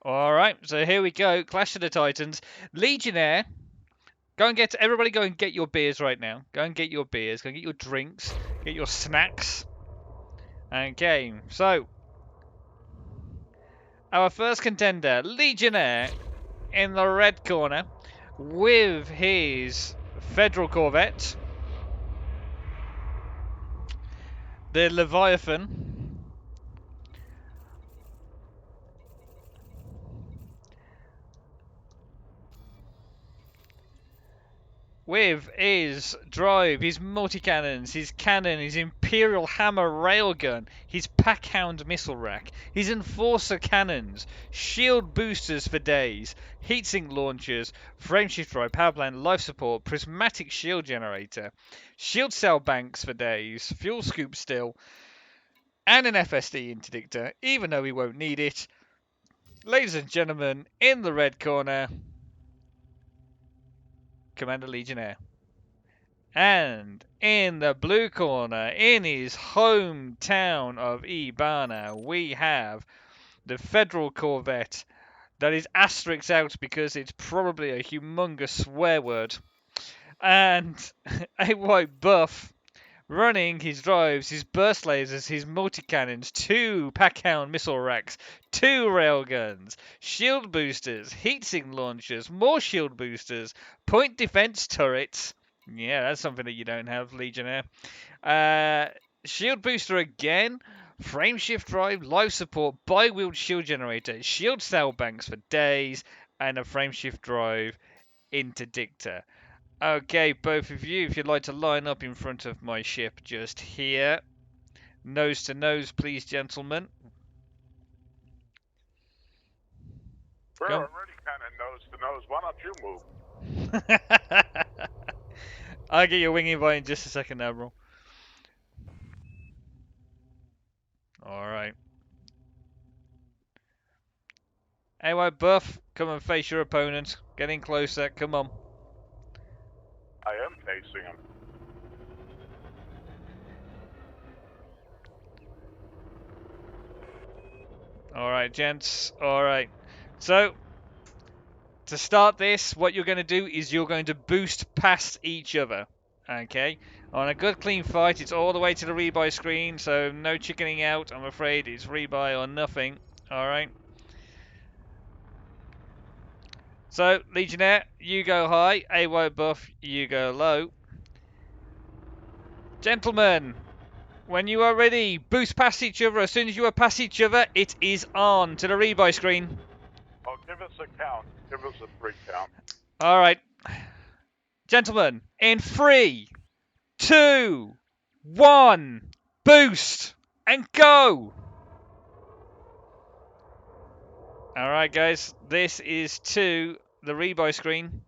Alright, so here we go. Clash of the Titans. Legionnaire. Everybody go and get your beers right now. Go and get your beers. Go and get your drinks. Get your snacks. Okay, so. Our first contender, Legionnaire, in the red corner. With his Federal Corvette. The Leviathan. With his drive, his multi-cannons, his cannon, his Imperial Hammer railgun, his Packhound missile rack, his Enforcer cannons, shield boosters for days, heatsink launchers, frameshift drive, power plant, life support, prismatic shield generator, shield cell banks for days, fuel scoop still, and an FSD interdictor, even though we won't need it. Ladies and gentlemen, in the red corner, Commander Legionnaire. And in the blue corner, in his hometown of Ibana, we have the Federal Corvette that is asterisk out because it's probably a humongous swear word. And Awhitebuff running his drives, his burst lasers, his multi-cannons, 2 Packhound missile racks, 2 railguns, shield boosters, heatsink launchers, more shield boosters, point defense turrets. Yeah, that's something that you don't have, Legionnaire. Shield booster again, frame shift drive, life support, bi-wheeled shield generator, shield cell banks for days, and a frame shift drive interdictor. Okay, both of you, if you'd like to line up in front of my ship just here. Nose to nose, please, gentlemen. We're Go. already kind of nose to nose. Why don't you move? I'll get your wing invite in just a second, Admiral. Alright. Awhitebuff, come and face your opponent. Get in closer, come on. I am facing him. Alright, gents. Alright. So, to start this, what you're going to do is you're going to boost past each other. Okay? On a good clean fight, it's all the way to the rebuy screen, so no chickening out. I'm afraid it's rebuy or nothing. Alright? So, Legionnaire, you go high. Awhitebuff, you go low. Gentlemen, when you are ready, boost past each other. As soon as you are past each other, it is on to the rebuy screen. Oh, give us a count. Give us a 3 count. Alright. Gentlemen, in 3, 2, 1, boost, and go! Alright guys, this is to the rebuy screen.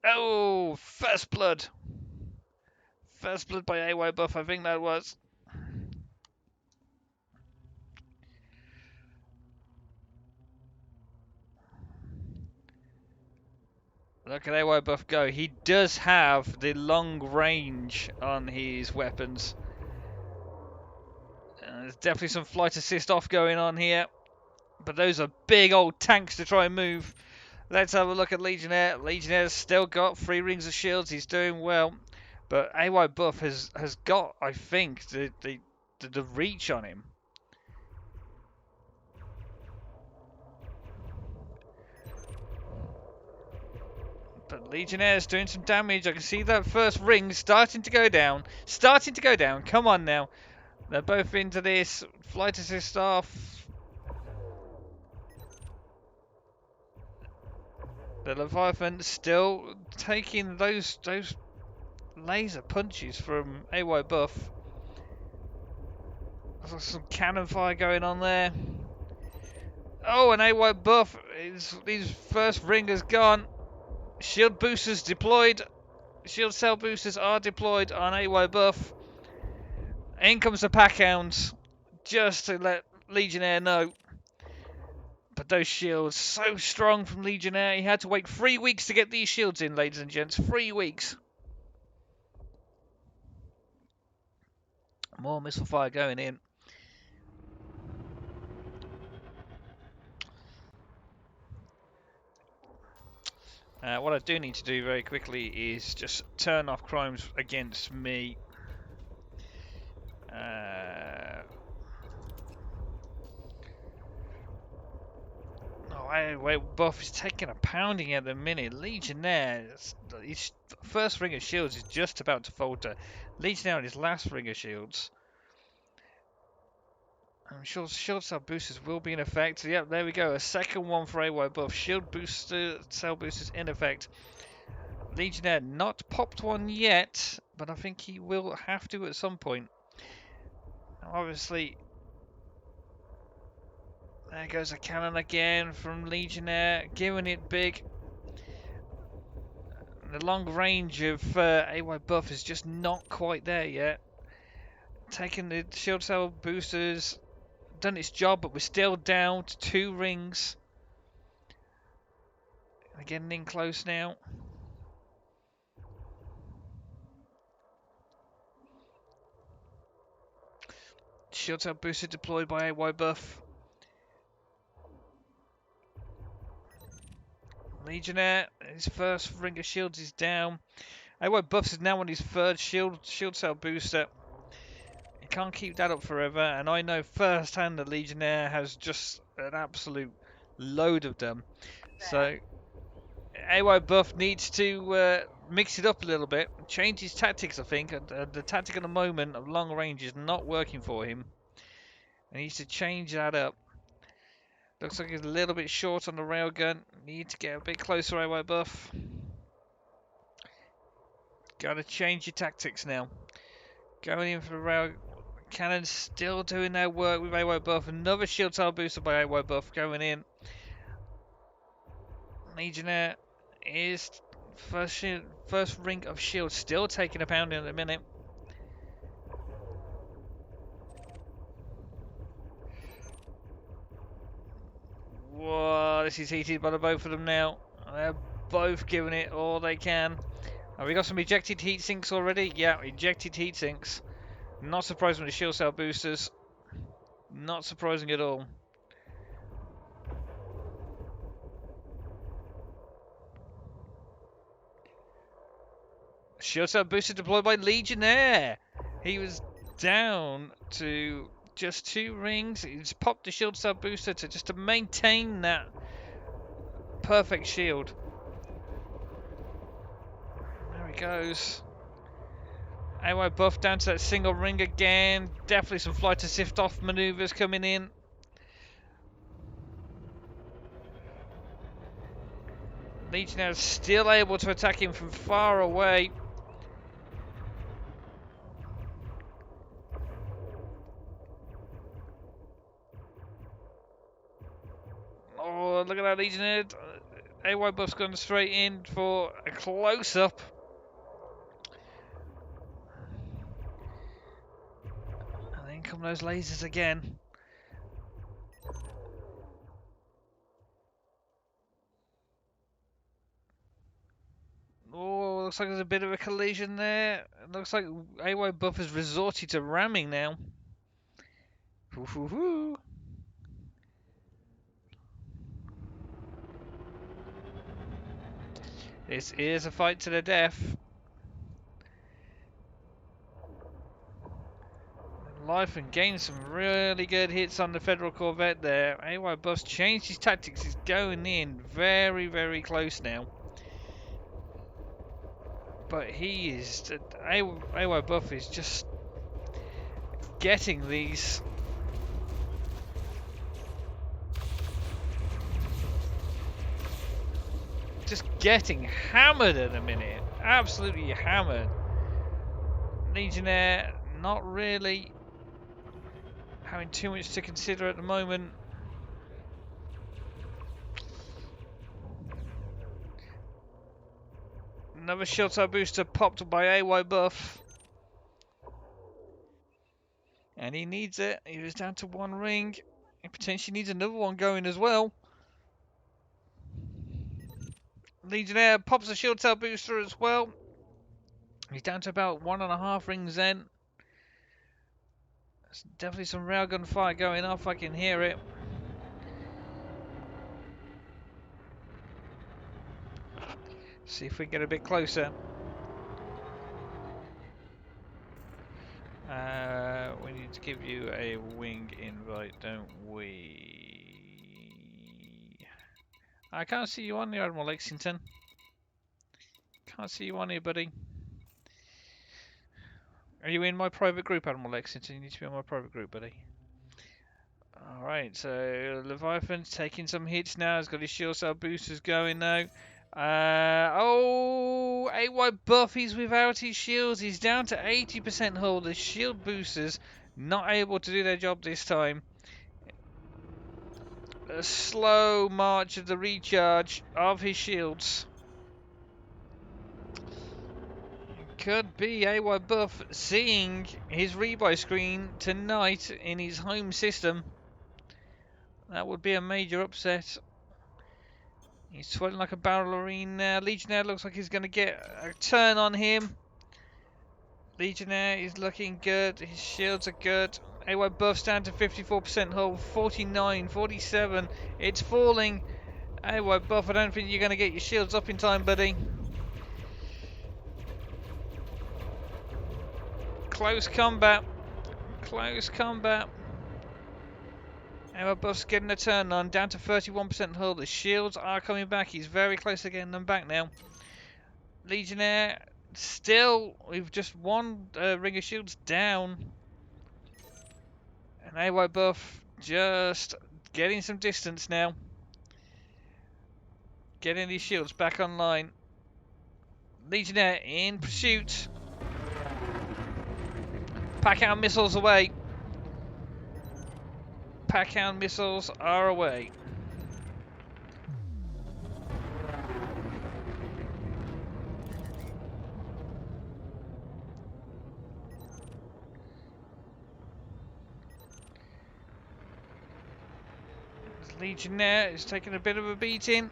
Oh, first blood. First blood by Awhitebuff, I think that was. Look at Awhitebuff go. He does have the long range on his weapons. There's definitely some flight assist off going on here. But those are big old tanks to try and move. Let's have a look at Legionnaire. Legionnaire's still got 3 rings of shields. He's doing well. But Awhitebuff has got, I think, the reach on him. But Legionnaire's doing some damage. I can see that first ring starting to go down. Starting to go down. Come on now. They're both into this. Flight assist off. The Leviathan still taking those laser punches from Awhitebuff. There's some cannon fire going on there. Oh, and Awhitebuff, his first ring has gone. Shield boosters deployed. Shield cell boosters are deployed on Awhitebuff. In comes the Packhounds, just to let Legionnaire know. But those shields, so strong from Legionnaire. He had to wait 3 weeks to get these shields in, ladies and gents. 3 weeks. More missile fire going in. What I do need to do very quickly is just turn off crimes against me. Wait, Buff is taking a pounding at the minute. Legionnaire, his first ring of shields is just about to falter. Legionnaire on his last ring of shields. I'm sure shield cell boosters will be in effect. Yep, there we go. A second one for Awhitebuff. Shield booster, cell boosters in effect. Legionnaire not popped one yet, but I think he will have to at some point. Now, obviously, there goes a cannon again from Legionnaire, giving it big. The long range of Awhitebuff is just not quite there yet. Taking the shield cell boosters, done its job, but we're still down to 2 rings. They're getting in close now. Shield cell booster deployed by Awhitebuff. Legionnaire, his first ring of shields is down. Awhitebuff is now on his third shield cell booster. He can't keep that up forever, and I know firsthand that Legionnaire has just an absolute load of them. So Awhitebuff needs to mix it up a little bit, change his tactics, I think. The tactic at the moment of long range is not working for him. He needs to change that up. Looks like he's a little bit short on the railgun. Need to get a bit closer, Awhitebuff. Gotta change your tactics now. Going in for the rail cannons, still doing their work with Awhitebuff. Another shield tile booster by Awhitebuff going in. Legionnaire is first ring of shield, still taking a pounding at the minute. Whoa, this is heated by the both of them now. They're both giving it all they can. Have we got some ejected heat sinks already? Yeah, ejected heat sinks. Not surprising with the shield cell boosters. Not surprising at all. Shield cell booster deployed by Legionnaire. He was down to just 2 rings. He's popped the shield cell booster to maintain that perfect shield. There he goes. Awhitebuff down to that single ring again. Definitely some fly to sift off maneuvers coming in. Legionnaire is still able to attack him from far away. Oh, look at that Legionnaire. Awhitebuff's gone straight in for a close-up. And then come those lasers again. Oh, looks like there's a bit of a collision there. It looks like Awhitebuff has resorted to ramming now. Hoo-hoo-hoo. This is a fight to the death. Life and gained some really good hits on the Federal Corvette there. Awhitebuff's changed his tactics. He's going in very, very close now. But he is... Awhitebuff is just getting these... Just getting hammered at the minute. Absolutely hammered. Legionnaire not really having too much to consider at the moment. Another shield cell booster popped by Awhitebuff. And he needs it. He was down to 1 ring. He potentially needs another one going as well. Legionnaire pops a shield cell booster as well. He's down to about 1.5 rings then. There's definitely some railgun fire going off. I can hear it. See if we get a bit closer. We need to give you a wing invite, don't we? I can't see you on the Admiral Lexington. Can't see you on here, buddy. Are you in my private group, Admiral Lexington? You need to be on my private group, buddy. Alright, so Leviathan's taking some hits now. He's got his shield cell boosters going now. Oh, Awhitebuff, he's without his shields. He's down to 80% hull. The shield boosters not able to do their job this time. A slow march of the recharge of his shields. Could be Awhitebuff seeing his rebuy screen tonight in his home system. That would be a major upset. He's sweating like a ballerina now. Legionnaire looks like he's going to get a turn on him. Legionnaire is looking good. His shields are good. Awhitebuff's down to 54% hull. 49, 47. It's falling. Awhitebuff, I don't think you're going to get your shields up in time, buddy. Close combat. Close combat. Awhitebuff's getting a turn on, down to 31% hull. The shields are coming back. He's very close to getting them back now. Legionnaire still with just one ring of shields down. And Awhitebuff just getting some distance now. Getting these shields back online. Legionnaire in pursuit. Pack-hound missiles away. Pack-hound missiles are away. Legionnaire is taking a bit of a beating.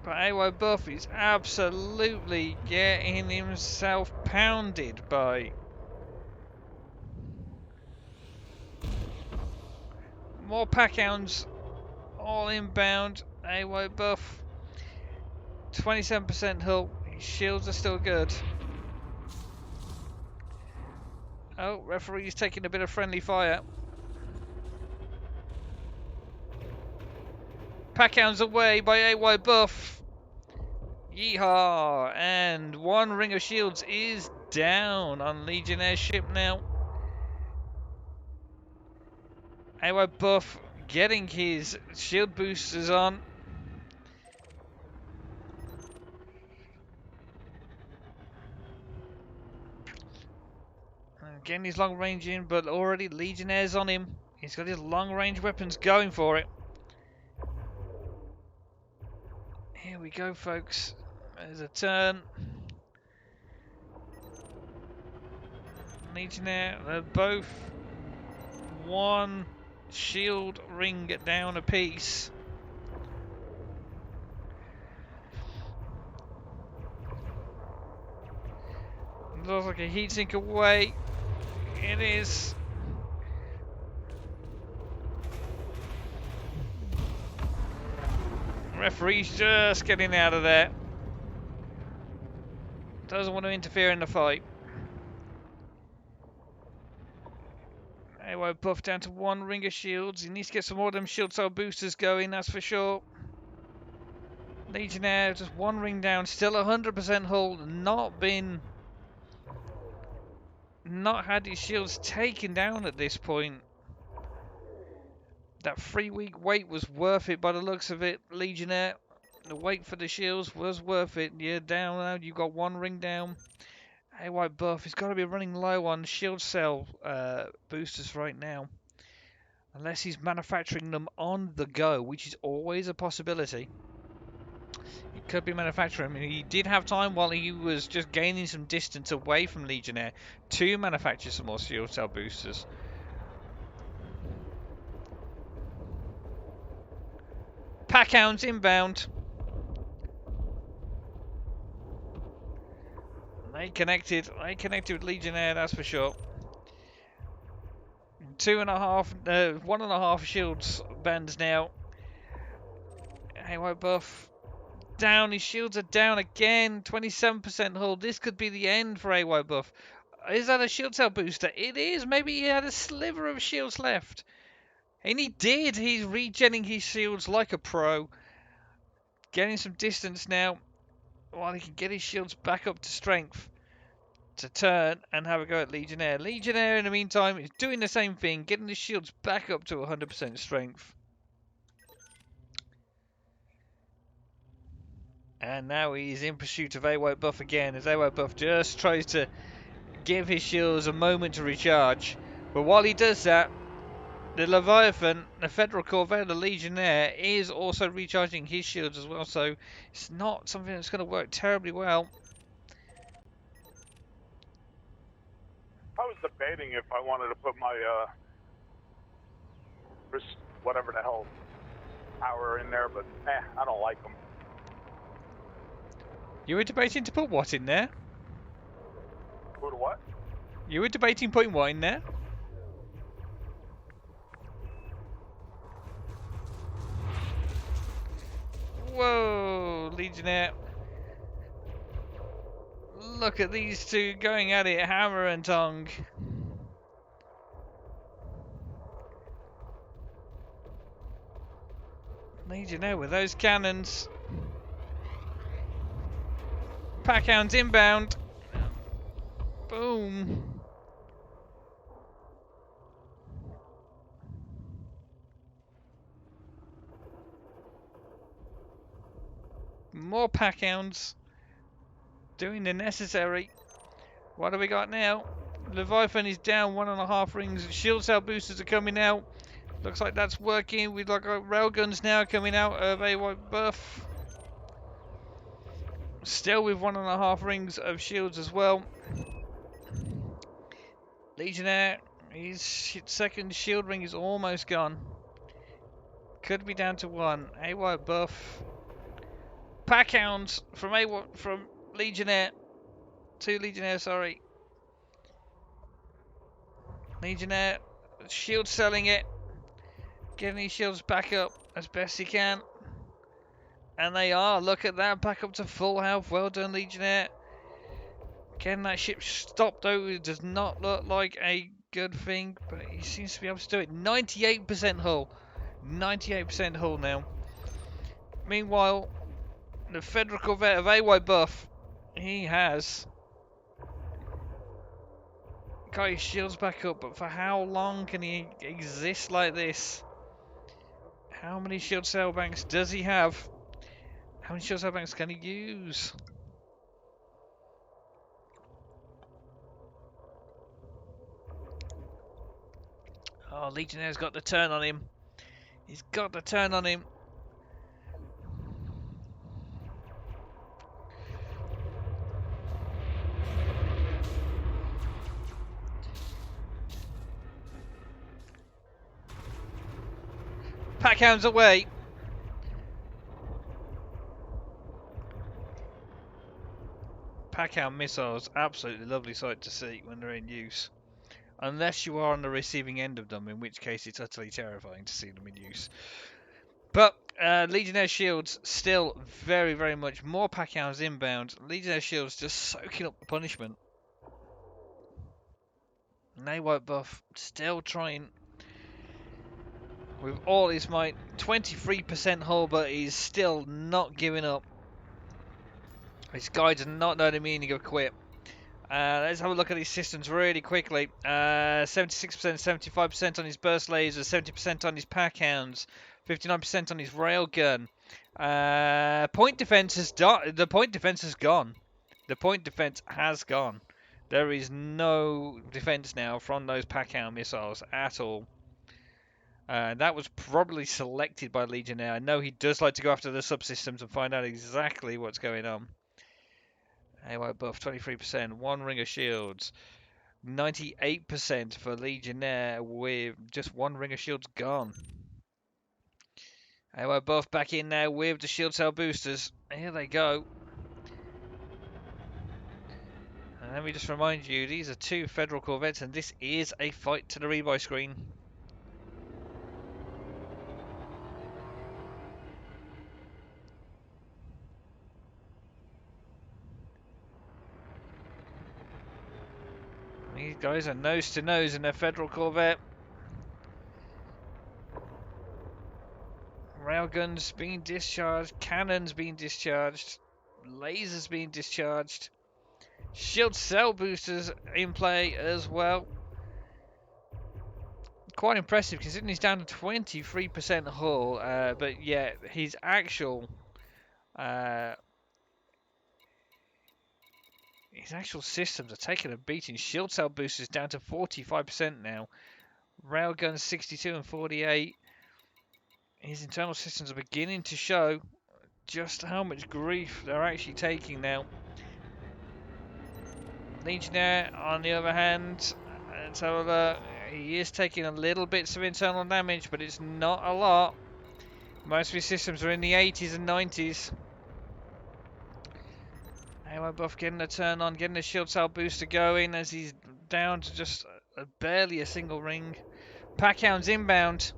But Awhitebuff is absolutely getting himself pounded by more pack-hounds, all inbound. Awhitebuff, 27% hull. His shields are still good. Oh, referee's taking a bit of friendly fire. Pack-hounds away by Awhitebuff. Yeehaw! And one ring of shields is down on Legionnaire's ship now. Awhitebuff getting his shield boosters on. And getting his long range in, but already Legionnaire's on him. He's got his long range weapons going for it. Here we go, folks. There's a turn. Legionnaire, they're both one shield ring down a piece. Looks like a heatsink away. It is. Referee's just getting out of there. Doesn't want to interfere in the fight. Awhitebuff down to one ring of shields. He needs to get some more of them shield cell boosters going, that's for sure. Legionnaire just one ring down, still 100% hull, not had his shields taken down at this point. That 3-week wait was worth it by the looks of it, Legionnaire. The wait for the shields was worth it. You're down now, you've got one ring down. Awhitebuff, he's got to be running low on shield cell boosters right now. Unless he's manufacturing them on the go, which is always a possibility. He could be manufacturing them. He did have time while he was just gaining some distance away from Legionnaire to manufacture some more shield cell boosters. Pack-hounds inbound. They connected with Legionnaire, that's for sure. 1.5 shields bands now. Awhitebuff down. His shields are down again. 27% hull. This could be the end for Awhitebuff. Is that a shield cell booster? It is. Maybe he had a sliver of shields left. And he did. He's regenning his shields like a pro. Getting some distance now. While he can get his shields back up to strength. To turn and have a go at Legionnaire. Legionnaire, in the meantime, is doing the same thing. Getting his shields back up to 100% strength. And now he's in pursuit of Awhitebuff again. As Awhitebuff just tries to give his shields a moment to recharge. But while he does that, the Leviathan, the Federal Corvette, the Legionnaire, is also recharging his shields as well. So it's not something that's going to work terribly well. I was debating if I wanted to put my whatever the hell power in there, but I don't like them. You were debating to put what in there? Put what? You were debating putting what in there? Whoa, Legionnaire. Look at these two going at it, hammer and tongue. Legionnaire with those cannons. Packhounds inbound. Boom. More packhounds. Doing the necessary. What have we got now? Leviathan is down 1.5 rings. Shield cell boosters are coming out. Looks like that's working. We've got railguns now coming out of Awhitebuff. Still with 1.5 rings of shields as well. Legionnaire, his second shield ring is almost gone. Could be down to 1. Awhitebuff. Packhounds from Legionnaire. 2 Legionnaire, sorry. Legionnaire, shield selling it. Getting his shields back up as best he can. And they are. Look at that. Back up to full health. Well done, Legionnaire. Getting that ship stopped, though, it does not look like a good thing. But he seems to be able to do it. 98% hull. 98% hull now. Meanwhile, the Federal Corvette of Awhitebuff, he has got his shields back up. But for how long can he exist like this? How many shield cell banks does he have? How many shield cell banks can he use? Oh, Legionnaire's got the turn on him. He's got the turn on him. Packhounds away. Packhound missiles, absolutely lovely sight to see when they're in use. Unless you are on the receiving end of them, in which case it's utterly terrifying to see them in use. But Legionnaire shields still very, very much more packhounds inbound. Legionnaire shields just soaking up the punishment. Awhitebuff still trying with all his might. 23% hull, but he's still not giving up. This guy does not know the meaning of quit. Let's have a look at these systems really quickly. 76%, 75% on his burst lasers, 70% on his packhounds, 59% on his railgun. Point defense has the point defense has gone. The point defense has gone. There is no defense now from those packhound missiles at all. That was probably selected by Legionnaire. I know he does like to go after the subsystems and find out exactly what's going on. Awhitebuff, 23%, 1 ring of shields. 98% for Legionnaire with just 1 ring of shields gone. Awhitebuff back in now with the shield cell boosters. Here they go. And let me just remind you, these are 2 Federal Corvettes and this is a fight to the rebuy screen. guys are nose to nose in their Federal Corvette. Railguns being discharged, cannons being discharged, lasers being discharged, shield cell boosters in play as well. Quite impressive considering he's down to 23% hull, but yeah, his actual systems are taking a beating. Shield cell boosters down to 45% now. Railguns 62 and 48. His internal systems are beginning to show just how much grief they're actually taking now. Legionnaire, on the other hand, let's have a look. He is taking a little bits of internal damage, but it's not a lot. Most of his systems are in the 80s and 90s. Awhitebuff getting a turn on, getting the shield cell booster going as he's down to just barely a single ring. Packhound's inbound.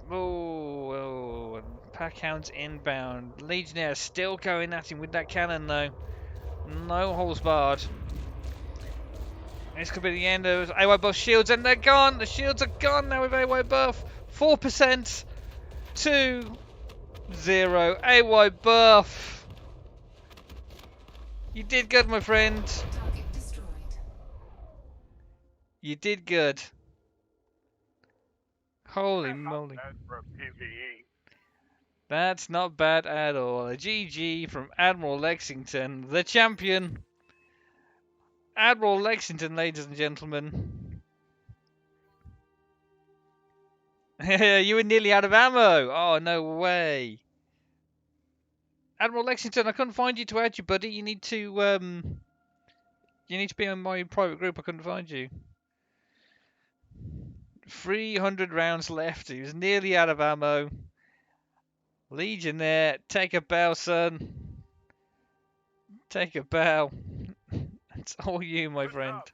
Oh, Packhound's inbound. Legionnaire still going at him with that cannon though. No holes barred. This could be the end of Awhitebuff's shields, and they're gone. The shields are gone now with Awhitebuff. 4% to 0. Awhitebuff, you did good, my friend. Target destroyed. You did good. Holy moly. That's for a PvE. That's not bad at all. A GG from Admiral Lexington, the champion. Admiral Lexington, ladies and gentlemen. You were nearly out of ammo. Oh, no way. Admiral Lexington, I couldn't find you to add you, buddy. You need to be on my private group. I couldn't find you. 300 rounds left. He was nearly out of ammo. Legionnaire, take a bow, son. Take a bow. It's all you, my friend. Job.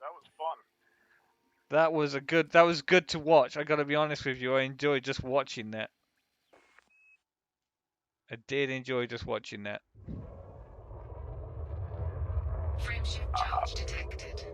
That was fun. That was good to watch. I gotta be honest with you. I enjoyed just watching that. I did enjoy just watching that. Frameshift charge detected.